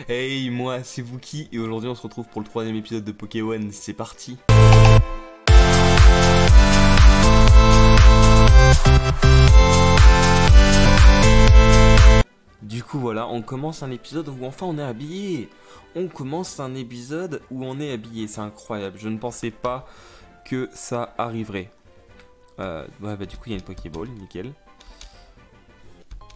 Hey, moi c'est Wookie et aujourd'hui on se retrouve pour le troisième épisode de Pokémon, c'est parti. Du coup voilà, on commence un épisode où enfin on est habillé. On commence un épisode où on est habillé, c'est incroyable, je ne pensais pas que ça arriverait. Ouais bah du coup il y a une Pokéball, nickel.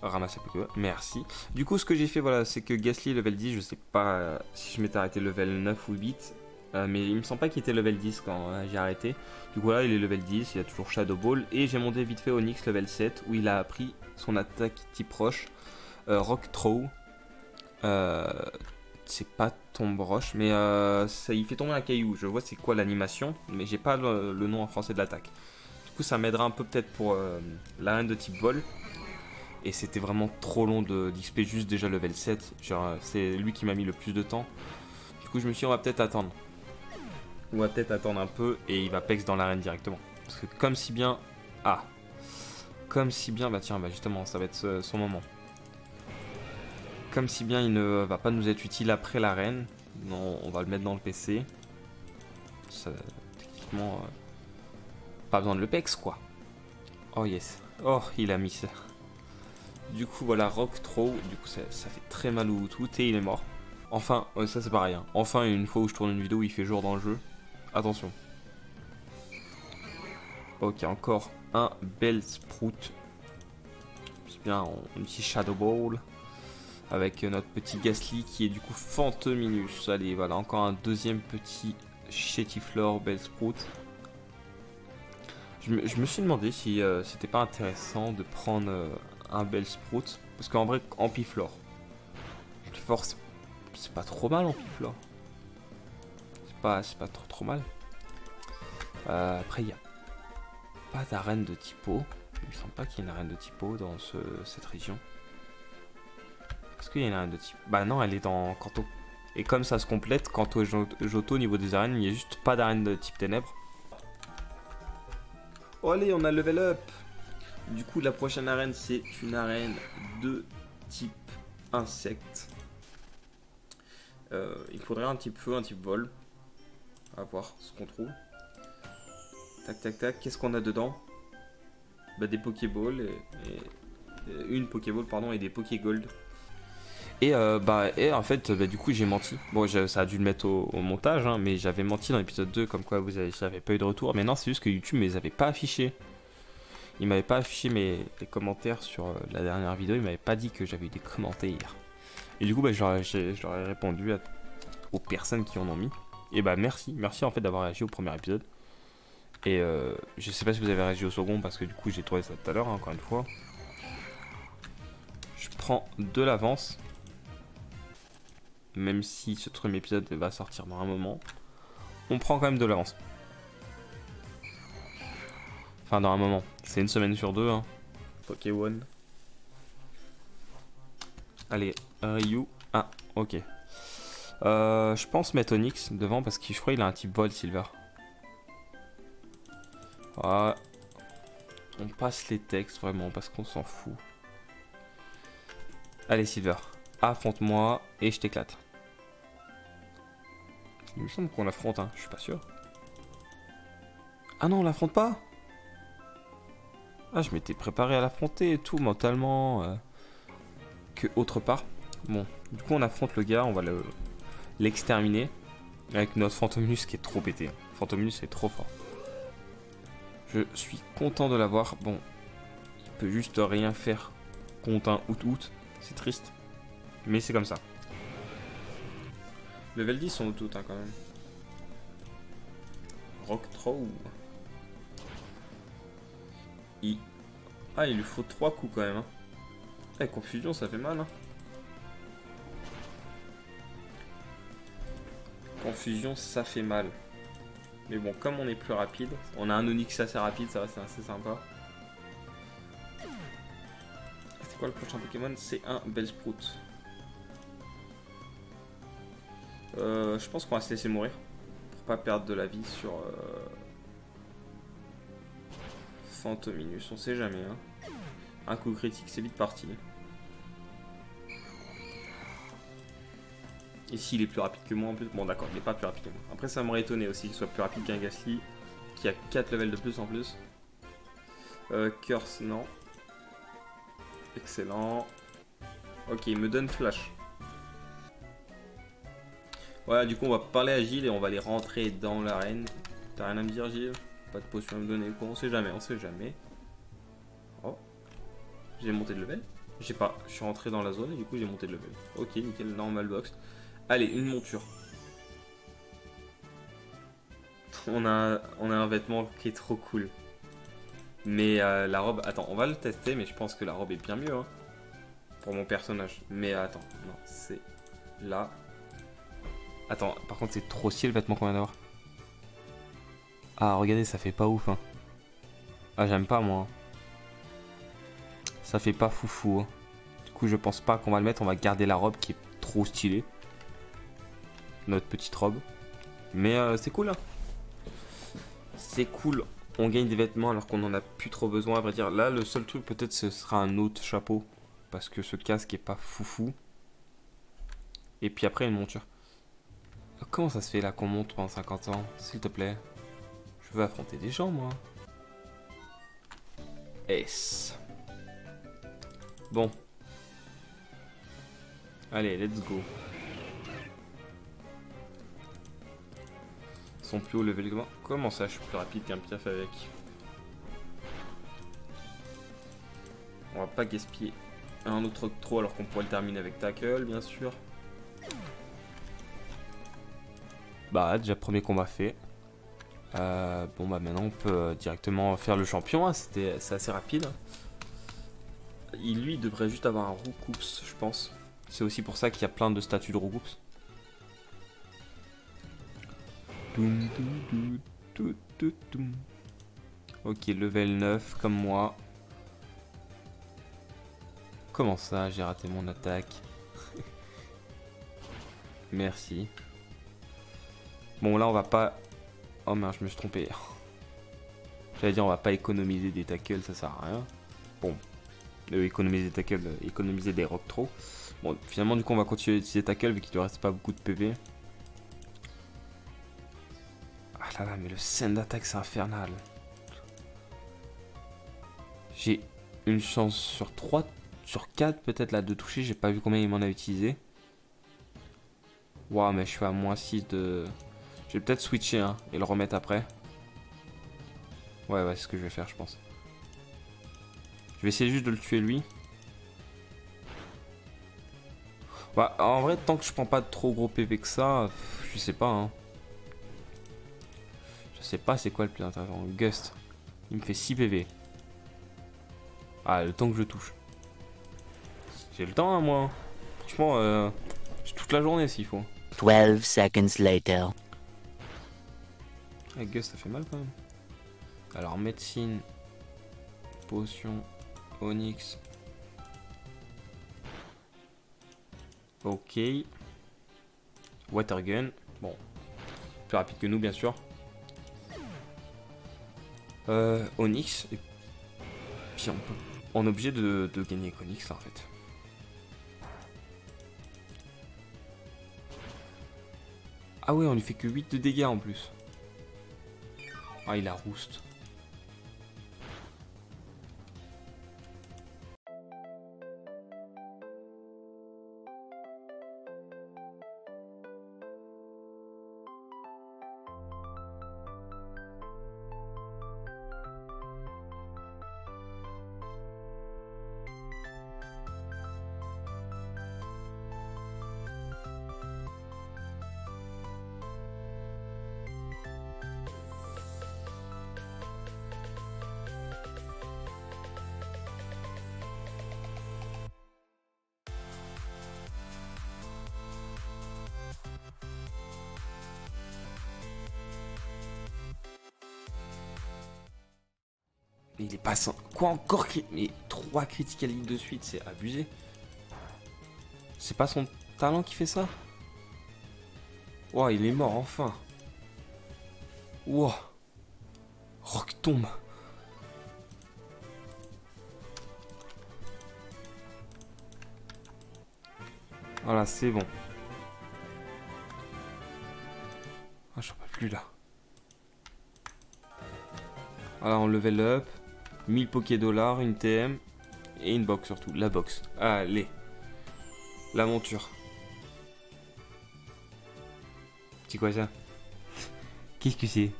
Ramasser Pokéball, merci. Du coup ce que j'ai fait voilà, c'est que Gastly level 10, je sais pas si je m'étais arrêté level 9 ou 8. Mais il me semble pas qu'il était level 10 quand j'ai arrêté. Du coup là il est level 10, il a toujours Shadow Ball. Et j'ai monté vite fait Onyx level 7 où il a appris son attaque type roche. Rock Throw. C'est pas tombe roche, mais ça, il fait tomber un caillou. Je vois c'est quoi l'animation, mais j'ai pas le nom en français de l'attaque. Du coup ça m'aidera un peu peut-être pour l'arène de type vol. Et c'était vraiment trop long d'XP juste déjà level 7. Genre c'est lui qui m'a mis le plus de temps. Du coup je me suis dit on va peut-être attendre. On va peut-être attendre un peu et il va pex dans l'arène directement. Parce que comme si bien... Ah. Comme si bien... Bah tiens, bah justement ça va être son moment. Comme si bien il ne va pas nous être utile après l'arène. Non, on va le mettre dans le PC. Ça, techniquement... pas besoin de le pex quoi. Oh yes. Oh, il a mis ça. Du coup voilà, Rock Throw, du coup ça fait très mal au tout et il est mort. Enfin, ça c'est pareil, hein. Enfin une fois où je tourne une vidéo où il fait jour dans le jeu. Attention. Ok, encore un Bellsprout. C'est bien, on utilise Shadow Ball. Avec notre petit Gastly qui est du coup Fantominus. Allez, voilà, encore un deuxième petit Chétiflore Bellsprout. Je me suis demandé si c'était pas intéressant de prendre... un Bellsprout, parce qu'en vrai Ampiflore c'est pas trop mal. Ampiflore c'est pas trop mal. Après il y a pas d'arène de typo, il me semble pas qu'il y ait une arène de typo dans cette région. Est-ce qu'il y a une arène de typo? Bah non, elle est dans Kanto, et comme ça se complète Kanto et Johto au niveau des arènes, il n'y a juste pas d'arène de type ténèbres. Oh allez, on a level up. Du coup, la prochaine arène, c'est une arène de type insecte. Il faudrait un type feu, un type vol. À voir ce qu'on trouve. Tac, tac, tac. Qu'est-ce qu'on a dedans? Bah, des Pokéballs une Pokéball, pardon, et des Pokégold. Et en fait, du coup, j'ai menti. Bon, ça a dû le mettre au montage, hein, mais j'avais menti dans l'épisode 2, comme quoi j'avais pas eu de retour. Mais non, c'est juste que YouTube ne les avait pas affichés. Il m'avait pas affiché les commentaires sur la dernière vidéo, il m'avait pas dit que j'avais eu des commentaires. Et du coup, je leur ai répondu aux personnes qui en ont mis. Et bah merci en fait d'avoir réagi au premier épisode. Et je sais pas si vous avez réagi au second parce que du coup j'ai trouvé ça tout à l'heure, hein, encore une fois. Je prends de l'avance. Même si ce premier épisode va sortir dans un moment. On prend quand même de l'avance. Enfin, dans un moment. C'est une semaine sur deux, hein. Pokémon. Allez, Ryu. Ah, ok. Je pense mettre Onyx devant parce que je crois qu'il a un type vol, Silver. Ah, on passe les textes vraiment parce qu'on s'en fout. Allez, Silver. Affronte-moi et je t'éclate. Il me semble qu'on l'affronte, hein. Je suis pas sûr. Ah non, on l'affronte pas? Ah, je m'étais préparé à l'affronter et tout, mentalement. Que autre part. Bon, du coup, on affronte le gars, on va l'exterminer. Avec notre Fantominus qui est trop pété. Fantominus est trop fort. Je suis content de l'avoir. Bon, il peut juste rien faire contre un out-out. C'est triste. Mais c'est comme ça. Level 10 sont out-out, hein, quand même. Rock Throw. Ah, il lui faut 3 coups quand même. Hein. Eh, confusion, ça fait mal. Hein. Confusion, ça fait mal. Mais bon, comme on est plus rapide, on a un Onyx assez rapide, ça va, c'est assez sympa. C'est quoi le prochain Pokémon? C'est un Bellsprout. Je pense qu'on va se laisser mourir. Pour pas perdre de la vie sur... Fantominus, on sait jamais. Hein. Un coup critique, c'est vite parti. Et s'il est plus rapide que moi en plus, bon d'accord, il n'est pas plus rapide que moi. Après ça m'aurait étonné aussi qu'il soit plus rapide qu'un Gasly qui a 4 levels de plus en plus. Curse, non. Excellent. Ok, il me donne flash. Voilà, du coup on va parler à Gilles et on va aller rentrer dans l'arène. T'as rien à me dire Gilles? Pas de potion à me donner quoi? On sait jamais, on sait jamais. Oh, j'ai monté de level. J'ai pas, je suis rentré dans la zone et du coup j'ai monté de level. Ok, nickel, normal box. Allez, une monture. On a un vêtement qui est trop cool. Mais la robe, attends, on va le tester, mais je pense que la robe est bien mieux hein, pour mon personnage. Mais attends, non, c'est là. Attends, par contre c'est trop stylé le vêtement qu'on vient d'avoir. Ah, regardez, ça fait pas ouf hein. Ah, j'aime pas moi. Ça fait pas foufou hein. Du coup je pense pas qu'on va le mettre, on va garder la robe qui est trop stylée. Notre petite robe. Mais c'est cool hein. C'est cool. On gagne des vêtements alors qu'on en a plus trop besoin à vrai dire. Là le seul truc peut-être ce sera un autre chapeau. Parce que ce casque est pas foufou. Et puis après une monture. Comment ça se fait là qu'on monte pendant 50 ans? S'il te plaît. Je veux affronter des gens moi. S. Bon. Allez, let's go. Ils sont plus haut level que moi. Comment ça, je suis plus rapide qu'un piaf avec? On va pas gaspiller un autre trop alors qu'on pourrait le terminer avec tackle, bien sûr. Bah, déjà premier combat fait. Bon bah maintenant on peut directement faire le champion, hein. C'est assez rapide. Lui devrait juste avoir un Roucoups, je pense. C'est aussi pour ça qu'il y a plein de statues de Roucoups. Ok, level 9 comme moi. Comment ça, j'ai raté mon attaque? Merci. Bon là on va pas... Oh merde, je me suis trompé. J'allais dire on va pas économiser des tackles, ça sert à rien. Bon, économiser des tackles, économiser des rock throw. Bon, finalement du coup on va continuer d'utiliser tackle vu qu'il ne reste pas beaucoup de PV. Ah là là, mais le scène d'attaque c'est infernal. J'ai une chance sur 3, sur 4 peut-être là de toucher, j'ai pas vu combien il m'en a utilisé. Waouh, mais je suis à moins 6 de... Je vais peut-être switcher hein, et le remettre après. Ouais, c'est ce que je vais faire, je pense. Je vais essayer juste de le tuer lui. Bah, en vrai, tant que je prends pas de trop gros PV que ça, je sais pas. Hein. Je sais pas c'est quoi le plus intéressant. Gust. Il me fait 6 PV. Ah, le temps que je touche. J'ai le temps, hein, moi. Franchement, j'ai toute la journée s'il faut. 12 seconds later. Ah, Gust, ça fait mal quand même. Alors, médecine, potion, onyx. Ok. Watergun. Bon. Plus rapide que nous, bien sûr. Onyx. Et puis on est obligé de gagner avec Onyx là en fait. Ah ouais, on lui fait que 8 de dégâts en plus. Ah, il a rouste. Il est pas sans... Quoi encore? Mais 3 critical hits de suite, c'est abusé. C'est pas son talent qui fait ça? Ouah, il est mort enfin. Ouah. Rock tombe. Voilà, c'est bon. Ah, j'en peux plus là. Voilà, on level up. 1000 Poké dollars, une TM. Et une box surtout. La box. Allez. La monture. C'est quoi ça? Qu'est-ce que c'est?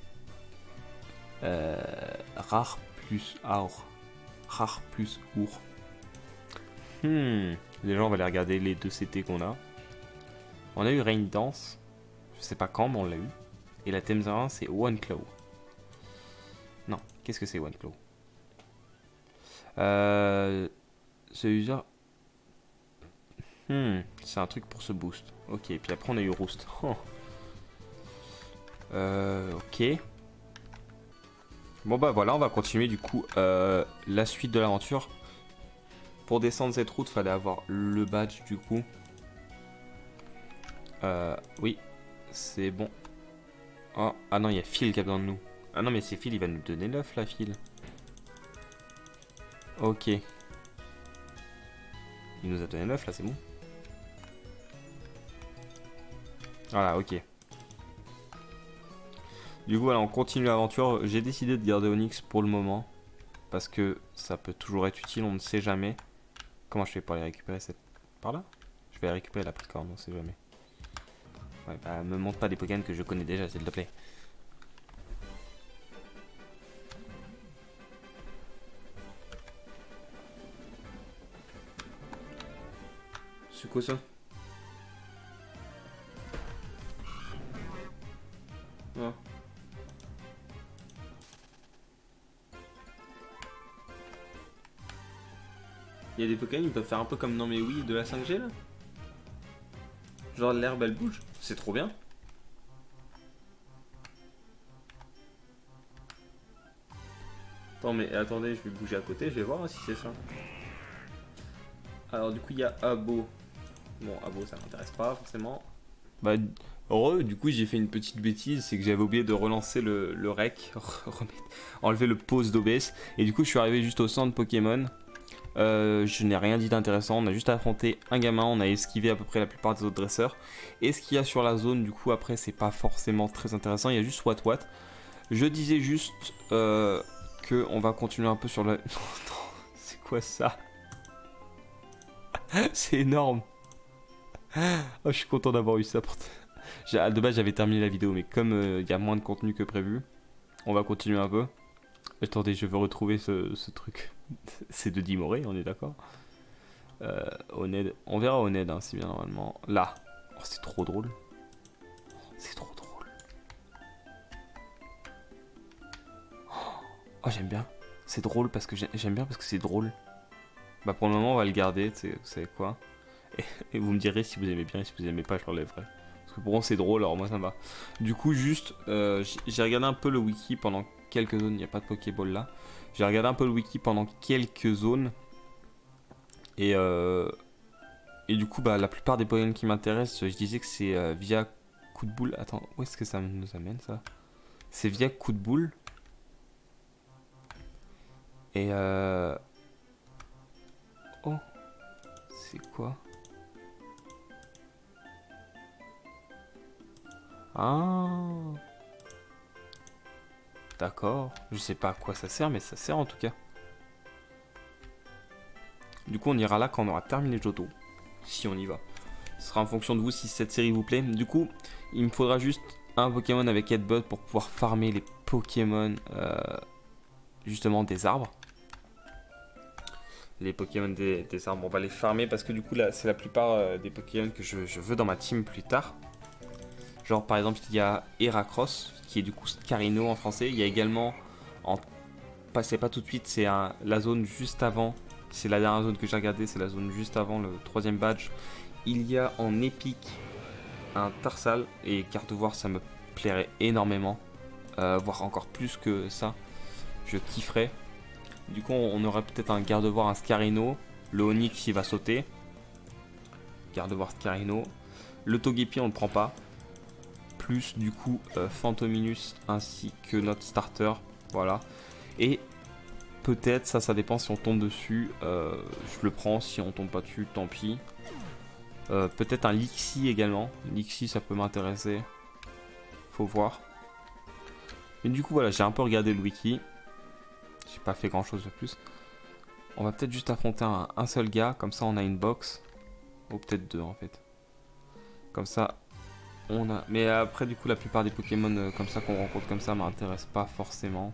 Rare plus aur. Rare plus our. Déjà on va aller regarder les 2 CT qu'on a. On a eu Rain Dance. Je sais pas quand mais on l'a eu. Et la thème 1 c'est One Claw. Non, qu'est-ce que c'est One Claw? Ce user. C'est un truc pour ce boost. Ok, puis après on a eu Roost. Oh. Ok. Bon bah voilà, on va continuer du coup la suite de l'aventure. Pour descendre cette route, fallait avoir le badge du coup. Oui, c'est bon. Oh, ah non, il y a Phil qui a besoin de nous. Ah non, mais c'est Phil, il va nous donner l'œuf là, Phil. Ok. Il nous a donné l'œuf là, c'est bon. Voilà, ok. Du coup, voilà, on continue l'aventure. J'ai décidé de garder Onyx pour le moment. Parce que ça peut toujours être utile, on ne sait jamais. Comment je fais pour aller récupérer cette... Par là? Je vais récupérer la pricorne, on ne sait jamais. Ouais, bah, me montre pas des Pokémon que je connais déjà, s'il te plaît. C'est quoi ça? Ah. Il y a des Pokémon, ils peuvent faire un peu comme dans mes Wii de la 5G là. Genre l'herbe elle bouge, c'est trop bien. Attends mais attendez, je vais bouger à côté, je vais voir si c'est ça. Alors du coup il y a Abo. Bon Abo ça m'intéresse pas forcément. Bah heureux, du coup j'ai fait une petite bêtise, c'est que j'avais oublié de relancer le rec, enlever le pause d'OBS. Et du coup je suis arrivé juste au centre Pokémon. Je n'ai rien dit d'intéressant, on a juste affronté un gamin, on a esquivé à peu près la plupart des autres dresseurs. Et ce qu'il y a sur la zone, du coup, après, c'est pas forcément très intéressant, il y a juste Wat. Je disais juste que on va continuer un peu sur le... Non, c'est quoi ça? C'est énorme. Oh, je suis content d'avoir eu ça. De base, j'avais terminé la vidéo, mais comme il y a moins de contenu que prévu, on va continuer un peu. Attendez, je veux retrouver ce truc. C'est de Dimoré, on est d'accord. Oned. On verra Oned, hein, si bien normalement. Là. Oh, c'est trop drôle. C'est trop drôle. Oh, j'aime bien. C'est drôle parce que j'aime bien parce que c'est drôle. Bah pour le moment, on va le garder, vous savez quoi. Et vous me direz si vous aimez bien et si vous aimez pas, je l'enlèverai. Parce que pour moi, c'est drôle, alors moi, ça me va. Du coup, juste, j'ai regardé un peu le wiki pendant quelques zones. Il n'y a pas de Pokéball là. J'ai regardé un peu le wiki pendant quelques zones. Et du coup, bah, la plupart des Pokémon qui m'intéressent, je disais que c'est via coup de boule. Attends, où est-ce que ça nous amène ça? C'est via coup de boule. Et oh, c'est quoi? Ah, d'accord. Je sais pas à quoi ça sert, mais ça sert en tout cas. Du coup, on ira là quand on aura terminé Johto. Si on y va. Ce sera en fonction de vous si cette série vous plaît. Du coup, il me faudra juste un Pokémon avec Headbutt pour pouvoir farmer les Pokémon justement des arbres. Les Pokémon des arbres, on va les farmer parce que du coup, là, c'est la plupart des Pokémon que je veux dans ma team plus tard. Genre, par exemple, il y a Heracross, qui est du coup Scarino en français. Il y a également, passez pas tout de suite, c'est la zone juste avant. C'est la dernière zone que j'ai regardée, c'est la zone juste avant le 3ème badge. Il y a en épique un Tarsal et Gardevoir, ça me plairait énormément, voire encore plus que ça. Je kifferais. Du coup, on aurait peut-être un Gardevoir, un Scarino. Le Onix, il va sauter. Gardevoir, Scarino. Le Togepi, on le prend pas. Plus du coup Phantominus ainsi que notre starter. Voilà. Et peut-être, ça dépend si on tombe dessus. Je le prends. Si on tombe pas dessus, tant pis. Peut-être un Lixie également. Lixie, ça peut m'intéresser. faut voir. Mais du coup, voilà, j'ai un peu regardé le wiki. J'ai pas fait grand chose de plus. On va peut-être juste affronter un seul gars, comme ça on a une box. Ou peut-être deux en fait. Comme ça, on a... Mais après du coup la plupart des Pokémon comme ça qu'on rencontre comme ça m'intéressent pas forcément.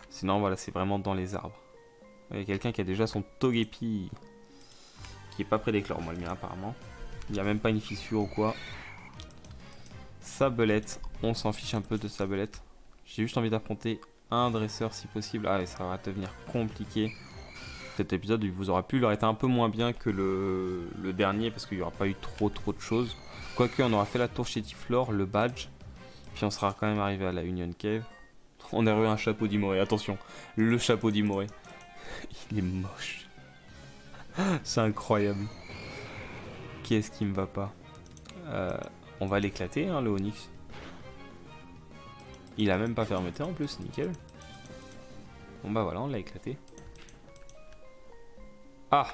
Sinon voilà, c'est vraiment dans les arbres. Il y a quelqu'un qui a déjà son Togepi qui est pas près d'éclore, moi le mien apparemment. Il n'y a même pas une fissure ou quoi. Sablette, on s'en fiche un peu de Sablette. J'ai juste envie d'affronter un dresseur si possible. Ah et ça va devenir compliqué. Cet épisode il vous aura plu, il aurait été un peu moins bien que le dernier parce qu'il n'y aura pas eu trop de choses. Quoique on aura fait la tour chez Tiflor, le badge. Puis on sera quand même arrivé à la Union Cave. On a eu un chapeau d'Imoré, attention, le chapeau d'Imoré. Il est moche. C'est incroyable. Qu'est-ce qui me va pas? On va l'éclater hein, le Onix. Il a même pas fermeté en plus, nickel. Bon bah voilà, on l'a éclaté. Ah,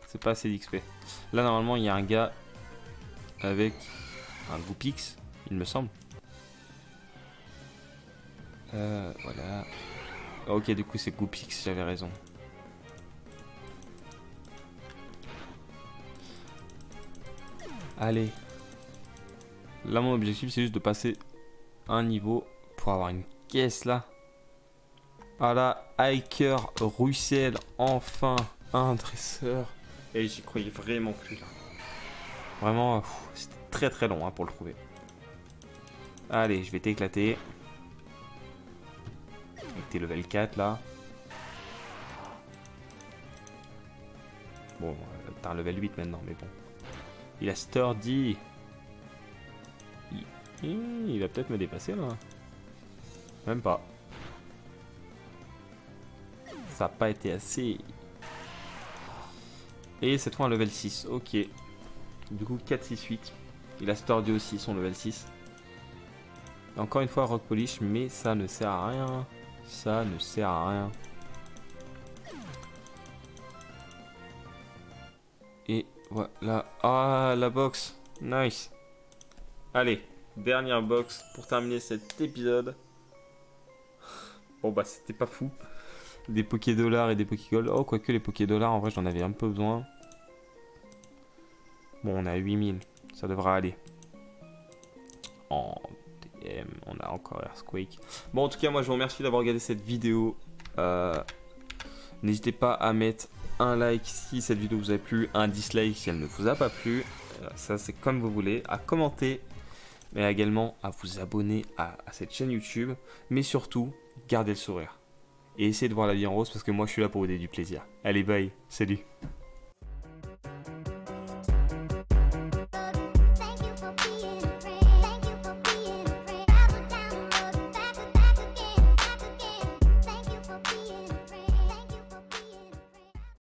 c'est pas assez d'XP. Là normalement il y a un gars avec un Goupix, il me semble. Voilà. Ok, du coup c'est Goupix, j'avais raison. Allez. Là mon objectif c'est juste de passer un niveau pour avoir une caisse là. Ah là, Hiker, Russell, enfin un dresseur. Et j'y croyais vraiment plus là. Vraiment, c'était très long hein, pour le trouver. Allez, je vais t'éclater. Avec tes level 4 là. Bon, t'as un level 8 maintenant, mais bon. Il a Sturdy. Il va peut-être me dépasser là. Même pas. Ça n'a pas été assez. Et cette fois un level 6, ok. Du coup 4, 6, 8. Il a Sturdy aussi, son level 6. Encore une fois Rock Polish, mais ça ne sert à rien. Ça ne sert à rien. Et voilà. Ah, la box. Nice. Allez, dernière box pour terminer cet épisode. Bon bah c'était pas fou. Des Pokédollars et des Pokégold. Oh, quoique les Pokédollars, en vrai, j'en avais un peu besoin. Bon, on a 8000. Ça devra aller. En DM, on a encore Earthquake. Bon, en tout cas, moi, je vous remercie d'avoir regardé cette vidéo. N'hésitez pas à mettre un like si cette vidéo vous a plu, un dislike si elle ne vous a pas plu. Ça, c'est comme vous voulez. À commenter, mais également à vous abonner à cette chaîne YouTube. Mais surtout, gardez le sourire. Et essayez de voir la vie en rose parce que moi je suis là pour vous donner du plaisir. Allez, bye, salut.